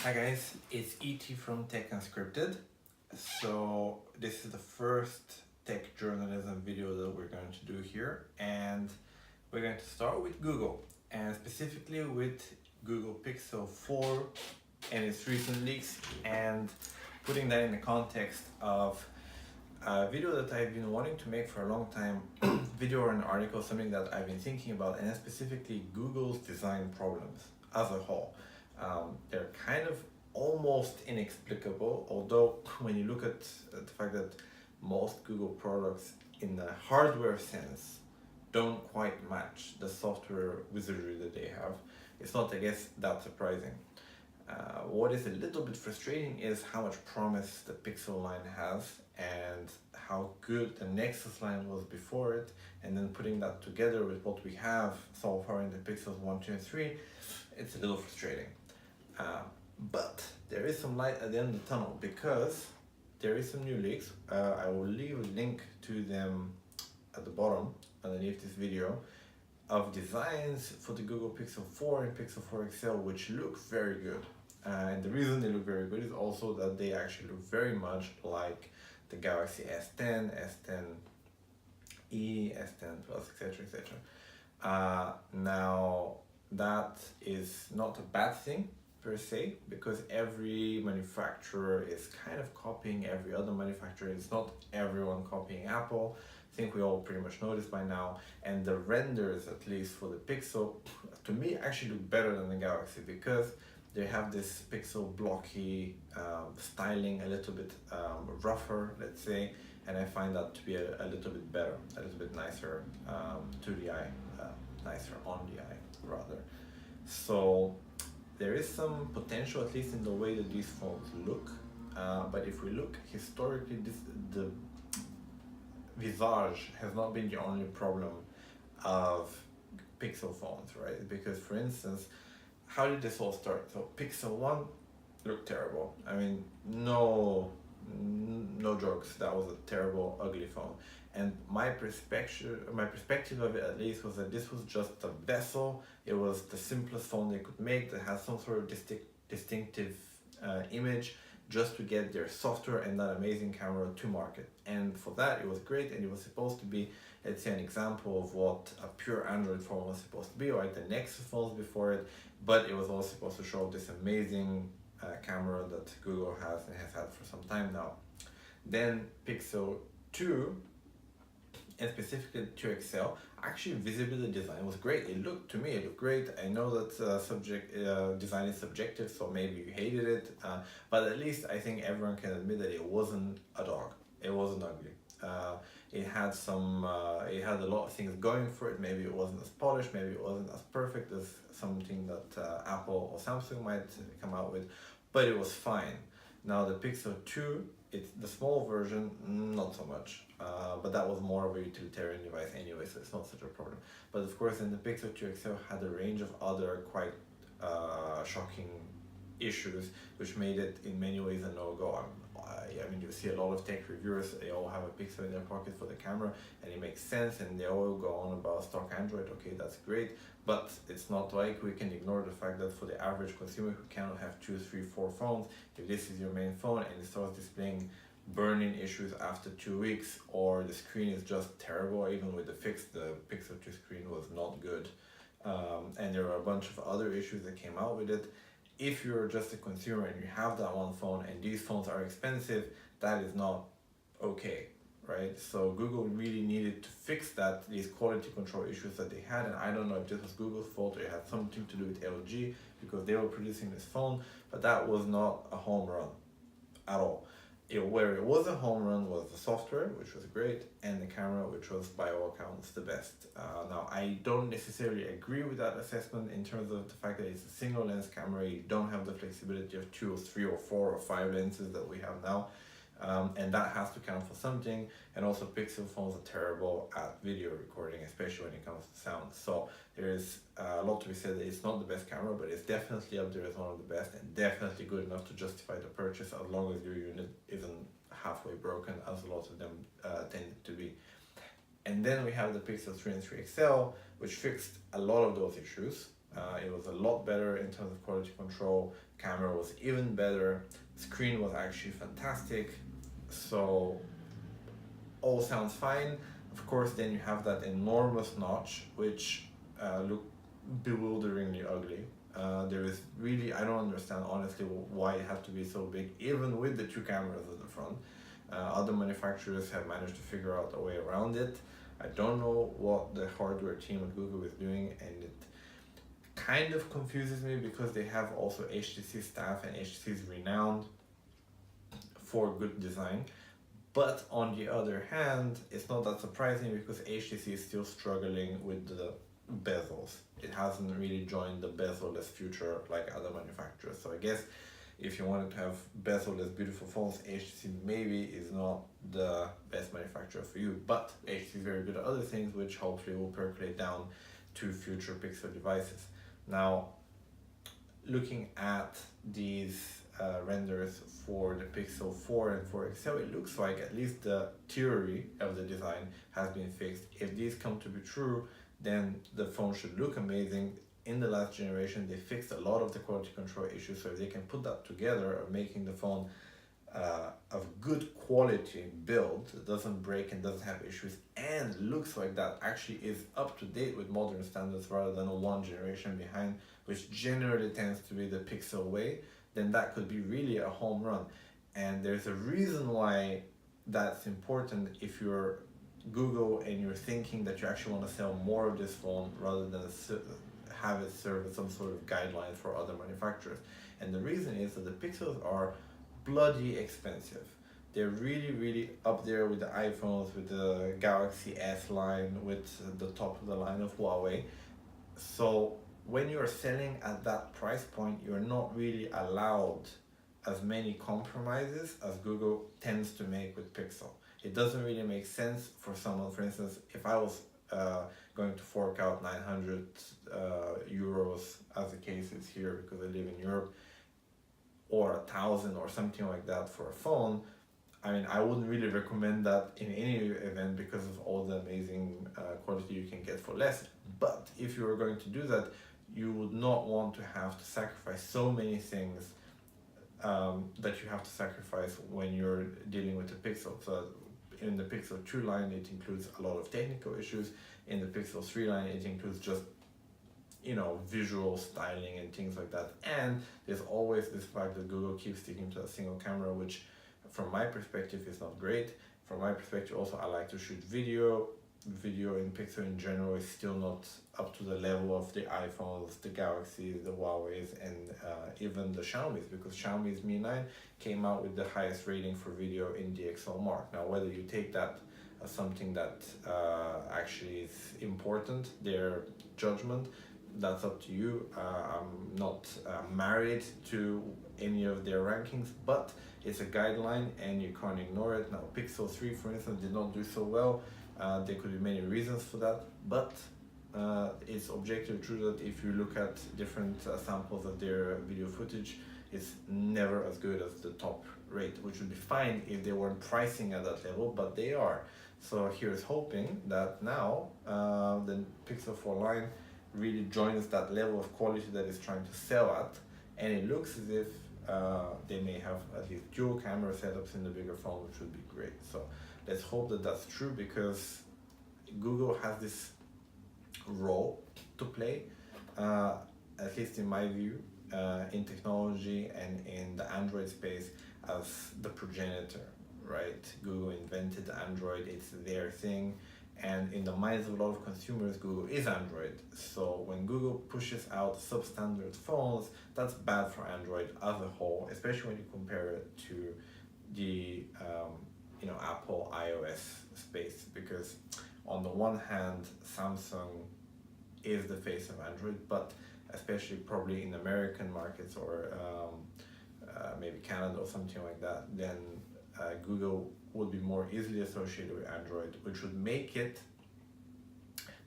Hi guys, it's ET from Tech Unscripted. So this is the first tech journalism video that we're going to do here, and we're going to start with Google, and specifically with Google Pixel 4 and its recent leaks, and putting that in the context of a video that I've been wanting to make for a long time, video or an article, something that I've been thinking about, and specifically Google's design problems as a whole. They're kind of almost inexplicable, although when you look at the fact that most Google products in the hardware sense don't quite match the software wizardry that they have, it's not, I guess, that surprising. What is a little bit frustrating is how much promise the Pixel line has and how good the Nexus line was before it, and then putting that together with what we have so far in the Pixels 1, 2, and 3, it's a little frustrating. But there is some light at the end of the tunnel because there is some new leaks. I will leave a link to them at the bottom underneath this video of designs for the Google Pixel 4 and Pixel 4 XL, which look very good. And the reason they look very good is also that they actually look very much like the Galaxy S10, S10e, S10 Plus, etc., etc. Now, that is not a bad thing per se, because every manufacturer is kind of copying every other manufacturer. It's not everyone copying Apple. I think we all pretty much know this by now. And the renders, at least for the Pixel, to me actually look better than the Galaxy because they have this Pixel blocky styling, a little bit rougher, let's say, and I find that to be a little bit better, a little bit nicer to the eye, nicer on the eye rather. So there is some potential, at least in the way that these phones look, but if we look historically, the visage has not been the only problem of Pixel phones, right? Because for instance, how did this all start? So Pixel 1 looked terrible. I mean, no jokes, that was a terrible, ugly phone. And my perspective of it at least was that this was just a vessel. It was the simplest phone they could make that has some sort of distinctive image just to get their software and that amazing camera to market. And for that, it was great, and it was supposed to be, let's say, an example of what a pure Android phone was supposed to be, like the Nexus phones before it, but it was also supposed to show this amazing camera that Google has and has had for some time now. Then Pixel 2, and specifically 2 XL, actually visibility design was great. It looked great. I know that design is subjective, so maybe you hated it, but at least I think everyone can admit that it wasn't a dog. It wasn't ugly. It had a lot of things going for it. Maybe it wasn't as polished, maybe it wasn't as perfect as something that Apple or Samsung might come out with, but it was fine. Now the Pixel 2, it's the small version, not so much, but that was more of a utilitarian device anyway, so it's not such a problem. But of course, then the Pixel 2 XL had a range of other quite shocking issues, which made it in many ways a no-go. I mean, you see a lot of tech reviewers, they all have a Pixel in their pocket for the camera, and it makes sense, and they all go on about stock Android. Okay, that's great, but it's not like we can ignore the fact that for the average consumer who cannot have 2, 3, 4 phones, if this is your main phone and it starts displaying burn-in issues after 2 weeks, or the screen is just terrible, even with the fix, the Pixel 2 screen was not good, and there are a bunch of other issues that came out with it. If you're just a consumer and you have that one phone and these phones are expensive, that is not okay, right? So Google really needed to fix these quality control issues that they had, and I don't know if this was Google's fault or it had something to do with LG because they were producing this phone, but that was not a home run at all. Where it was a home run was the software, which was great, and the camera, which was by all accounts the best. Now, I don't necessarily agree with that assessment in terms of the fact that it's a single lens camera. You don't have the flexibility of 2 or 3 or 4 or 5 lenses that we have now, and that has to count for something. And also, Pixel phones are terrible at video recording, especially when it comes to sound. So there is a lot to be said that it's not the best camera, but it's definitely up there as one of the best, and definitely good enough to justify the purchase as long as your unit isn't halfway broken, as a lot of them tend to be. And then we have the Pixel 3 and 3 XL, which fixed a lot of those issues. It was a lot better in terms of quality control. Camera was even better. Screen was actually fantastic. So all sounds fine. Of course, then you have that enormous notch, which look bewilderingly ugly. There is really, I don't understand honestly why it had to be so big, even with the two cameras at the front. Other manufacturers have managed to figure out a way around it. I don't know what the hardware team at Google is doing, and it kind of confuses me because they have also HTC staff, and HTC is renowned for good design. But on the other hand, it's not that surprising because HTC is still struggling with the bezels. It hasn't really joined the bezel-less future like other manufacturers. So I guess if you wanted to have bezel-less beautiful phones, HTC maybe is not the best manufacturer for you. But HTC is very good at other things, which hopefully will percolate down to future Pixel devices. Now, looking at these renders for the Pixel 4 and 4 XL, it looks like at least the theory of the design has been fixed. If these come to be true, then the phone should look amazing. In the last generation, they fixed a lot of the quality control issues, so if they can put that together of making the phone of good quality build, it doesn't break and doesn't have issues, and looks like that actually is up to date with modern standards rather than a one generation behind, which generally tends to be the Pixel way, then that could be really a home run. And there's a reason why that's important if you're Google and you're thinking that you actually want to sell more of this phone rather than have it serve as some sort of guideline for other manufacturers. And the reason is that the Pixels are bloody expensive. They're really, really up there with the iPhones, with the Galaxy S line, with the top of the line of Huawei. So when you're selling at that price point, you're not really allowed as many compromises as Google tends to make with Pixel. It doesn't really make sense for someone, for instance, if I was going to fork out 900 euros, as the case is here because I live in Europe, or 1,000 or something like that for a phone, I mean, I wouldn't really recommend that in any event because of all the amazing quality you can get for less. But if you were going to do that, you would not want to have to sacrifice so many things that you have to sacrifice when you're dealing with the Pixel. So in the Pixel 2 line, it includes a lot of technical issues. In the Pixel 3 line, it includes just visual styling and things like that. And there's always this fact that Google keeps sticking to a single camera, which from my perspective is not great. From my perspective also, I like to shoot video. Video in Pixel in general is still not up to the level of the iPhones, the Galaxies, the Huawei's, and even the Xiaomi's, because Xiaomi's Mi 9 came out with the highest rating for video in DxOMark. Now, whether you take that as something that actually is important, their judgment, that's up to you. I'm not married to any of their rankings, but it's a guideline and you can't ignore it. Now, Pixel 3, for instance, did not do so well. There could be many reasons for that, but it's objectively true that if you look at different samples of their video footage, it's never as good as the top rate, which would be fine if they weren't pricing at that level, but they are. So here's hoping that now the Pixel 4 line really joins that level of quality that it's trying to sell at, and it looks as if they may have at least dual camera setups in the bigger phone, which would be great. So let's hope that that's true, because Google has this role to play, at least in my view, in technology and in the Android space as the progenitor, right? Google invented Android, it's their thing. And in the minds of a lot of consumers, Google is Android. So when Google pushes out substandard phones, that's bad for Android as a whole, especially when you compare it to the Apple iOS space. Because on the one hand, Samsung is the face of Android, but especially probably in American markets or maybe Canada or something like that, then Google would be more easily associated with Android, which would make it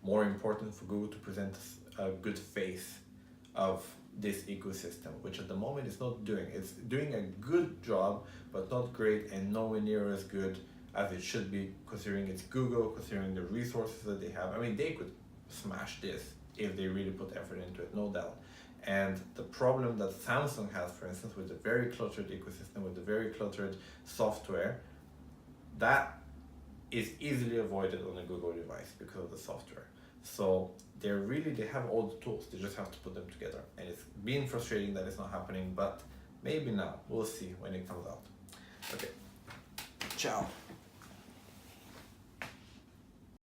more important for Google to present a good face of this ecosystem, which at the moment it's not doing. It's doing a good job, but not great, and nowhere near as good as it should be, considering it's Google, considering the resources that they have. I mean, they could smash this if they really put effort into it, no doubt. And the problem that Samsung has, for instance, with the very cluttered ecosystem, with the very cluttered software, that is easily avoided on a Google device because of the software. So they have all the tools, they just have to put them together. And it's been frustrating that it's not happening, but maybe now, we'll see when it comes out. Okay, ciao.